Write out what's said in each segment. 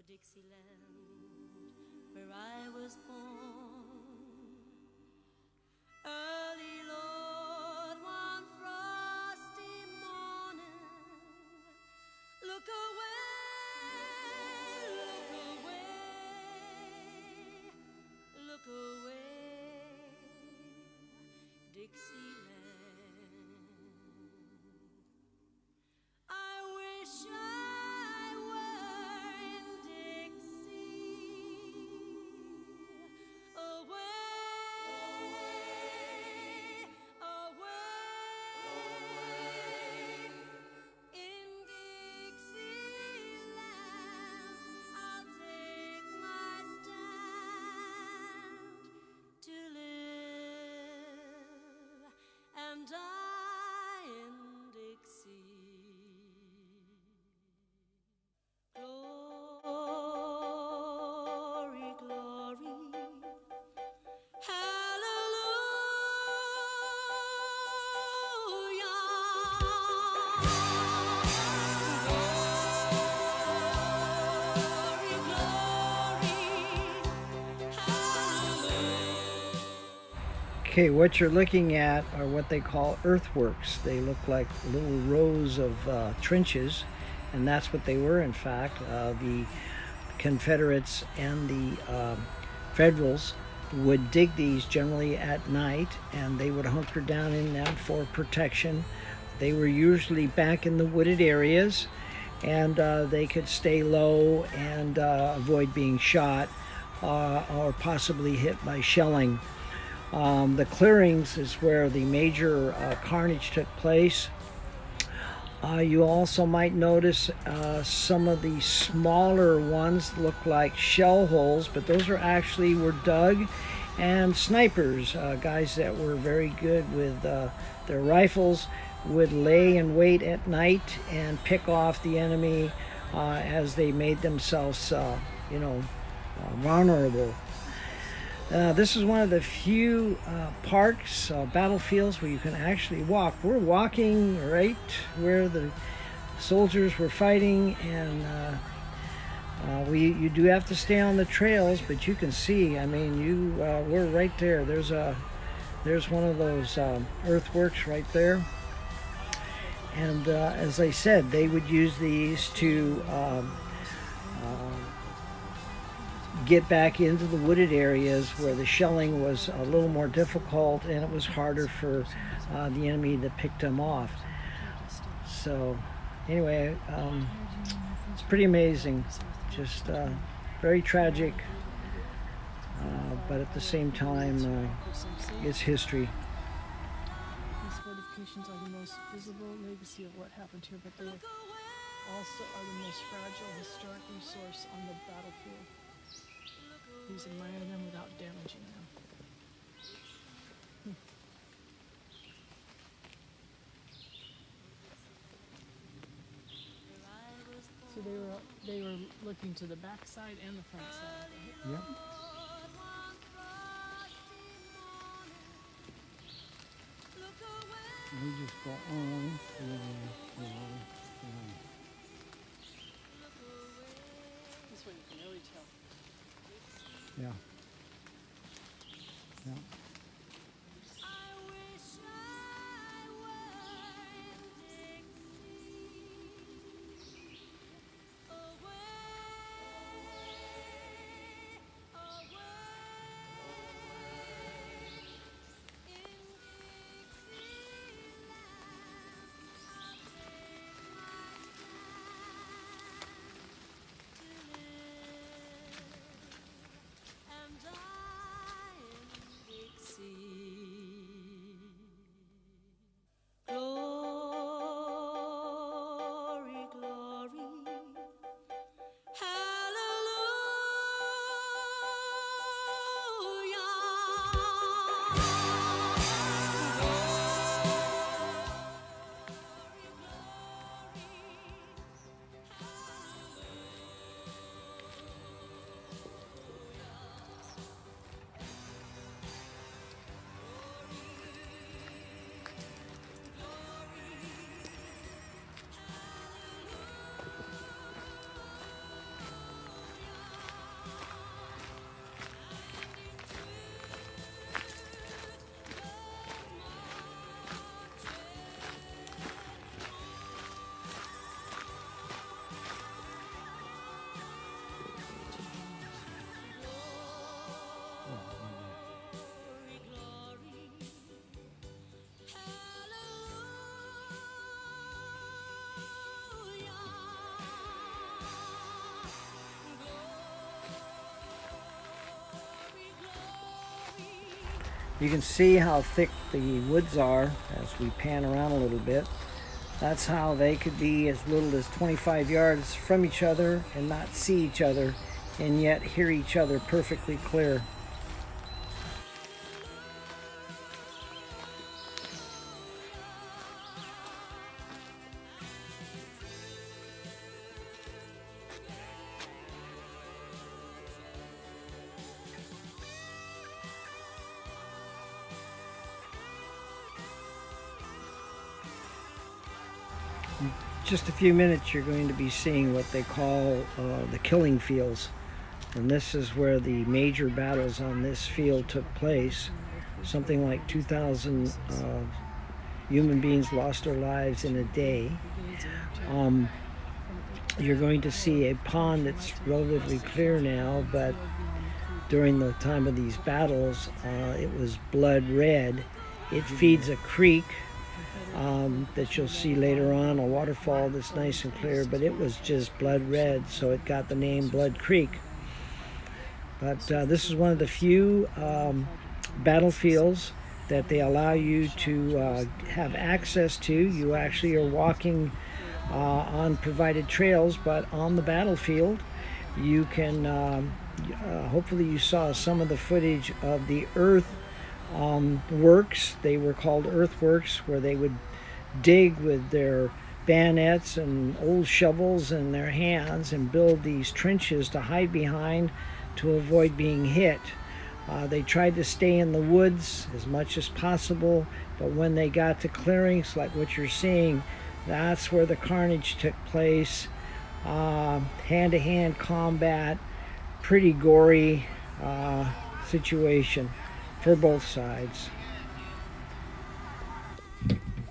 Dixieland, where I was born. Early, Lord, one frosty morning, look away, look away, look away, Dixieland. I wish I were in Dixie, away, away, in Dixieland. I'll take my stand to live and die in Dixie. Glory, glory, hallelujah. Glory, glory, hallelujah. Okay, what you're looking at are what they call earthworks. They look like little rows of trenches, and that's what they were, in fact. The Confederates and the Federals would dig these generally at night, and they would hunker down in them for protection. They were usually back in the wooded areas, and they could stay low and avoid being shot or possibly hit by shelling. The clearings is where the major carnage took place. You also might notice some of the smaller ones look like shell holes, but those were dug, and snipers, guys that were very good with their rifles, would lay in wait at night and pick off the enemy as they made themselves, vulnerable. This is one of the few parks, battlefields, where you can actually walk. We're walking right where the soldiers were fighting, and you do have to stay on the trails, but you can see. I mean, we're right there. There's one of those earthworks right there, and as I said, they would use these to get back into the wooded areas where the shelling was a little more difficult and it was harder for the enemy to pick them off. So anyway, it's pretty amazing. Just very tragic, but at the same time, it's history. These fortifications are the most visible legacy of what happened here, but they also are the most fragile historic resource on the battlefield. Please admire them without damaging them. So they were looking to the back side and the front side, right? Yep. We just go on. This way you can really tell. Yeah. Yeah. Glory, glory, You can see how thick the woods are as we pan around a little bit. That's how they could be as little as 25 yards from each other and not see each other, and yet hear each other perfectly clear. Just a few minutes you're going to be seeing what they call the killing fields, and this is where the major battles on this field took place. Something like 2,000 human beings lost their lives in a day. You're going to see a pond that's relatively clear now, but during the time of these battles it was blood red. It feeds a creek that you'll see later on, a waterfall that's nice and clear, but it was just blood red, so it got the name Blood Creek. But this is one of the few battlefields that they allow you to have access to. You actually are walking on provided trails, but on the battlefield. You can, hopefully you saw some of the footage of the works. They were called earthworks, where they would dig with their bayonets and old shovels in their hands and build these trenches to hide behind to avoid being hit. They tried to stay in the woods as much as possible, but when they got to clearings like what you're seeing, that's where the carnage took place. Hand-to-hand combat, pretty gory situation for both sides.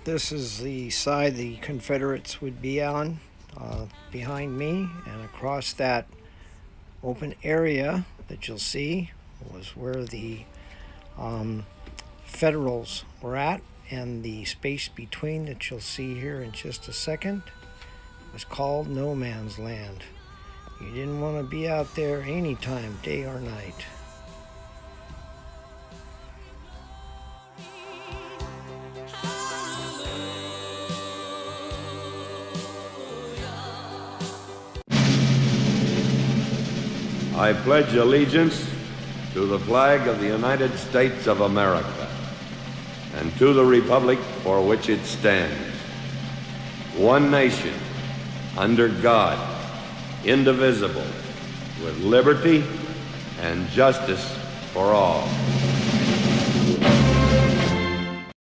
This is the side the Confederates would be on, behind me, and across that open area that you'll see was where the Federals were at, and the space between that you'll see here in just a second was called no man's land. You didn't want to be out there anytime, day or night. I pledge allegiance to the flag of the United States of America and to the republic for which it stands, one nation, under God, indivisible, with liberty and justice for all.